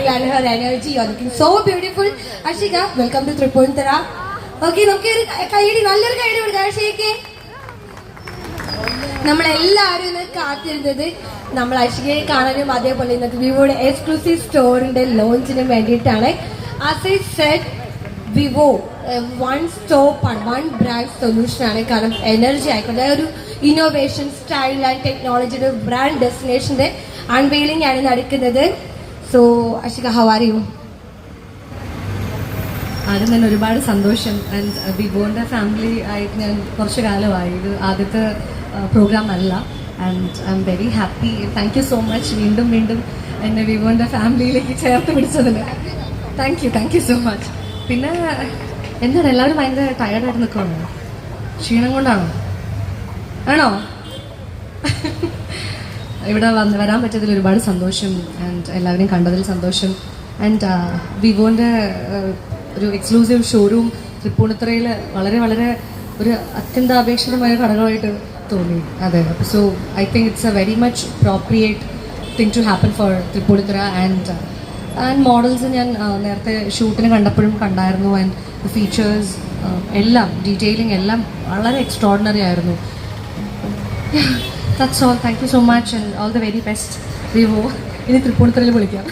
smile and her energy. You're looking so beautiful. Ashika, welcome to Tripundara. Okay, നമുക്ക് ഒരു കൈയടി നല്ലൊരു കൈയടി കൊടുക്കാം അർഷികയ്ക്ക്. നമ്മളെല്ലാവരും ഇന്ന് കാത്തിരുന്നത് നമ്മൾ അർഷികയെ കാണാനും അതേപോലെ ഇന്നത്തെ വിവോയുടെ എക്സ്ക്ലൂസീവ് സ്റ്റോറിന്റെ ലോഞ്ചിനും വേണ്ടിയിട്ടാണ്. As I said, Vivo one stop ആണ്, വൺ ബ്രാൻഡ് സൊല്യൂഷൻ ആണ്. കാരണം എനർജി ആയിക്കോട്ടെ, ഒരു ഇന്നോവേഷൻ, സ്റ്റൈൽ ആൻഡ് ടെക്നോളജിയുടെ ബ്രാൻഡ് ഡെസ്റ്റിനേഷന്റെ അൺവെയിലിംഗ് ആണ് നടക്കുന്നത്. So Ashika, how are you? ആദ്യം തന്നെ ഒരുപാട് സന്തോഷം. ആൻഡ് വിവോന്റെ ഫാമിലി ആയിട്ട് ഞാൻ കുറച്ച് കാലമായി, ഇത് ആദ്യത്തെ പ്രോഗ്രാം അല്ല. And I am very happy. Thank you so much വീണ്ടും വീണ്ടും എന്നെ വിവോന്റെ ഫാമിലിയിലേക്ക് ചേർത്ത് പിടിച്ചതിന്. Thank you so much. പിന്നെ എന്താണ് എല്ലാവരും ഭയങ്കര ടയർഡായിട്ട് നിൽക്കുകയാണോ? ക്ഷീണം കൊണ്ടാണോ? ആണോ? ഇവിടെ വരാൻ പറ്റിയതിൽ ഒരുപാട് സന്തോഷം. ആൻഡ് എല്ലാവരെയും കണ്ടതിൽ സന്തോഷം. ആൻഡ് വിവോന്റെ ഒരു എക്സ്ക്ലൂസീവ് ഷോറൂം തൃപ്പൂണിത്തുറയിൽ വളരെ വളരെ ഒരു അത്യന്താപേക്ഷിതമായ ഘടകമായിട്ട് തോന്നി. അതെ, so I think it's a very much appropriate thing to happen for Tripunithura. And models ഞാൻ നേരത്തെ ഷൂട്ടിന് കണ്ടപ്പോഴും കണ്ടായിരുന്നു. ആൻഡ് ഫീച്ചേഴ്സ് എല്ലാം, ഡീറ്റെയിലിംഗ് എല്ലാം വളരെ എക്സ്ട്രോർഡിനറി ആയിരുന്നു. That's all. Thank you so much and all the very best, Vivo. ഇനി തൃപ്പൂണിത്തുറയിൽ വിളിക്കാം.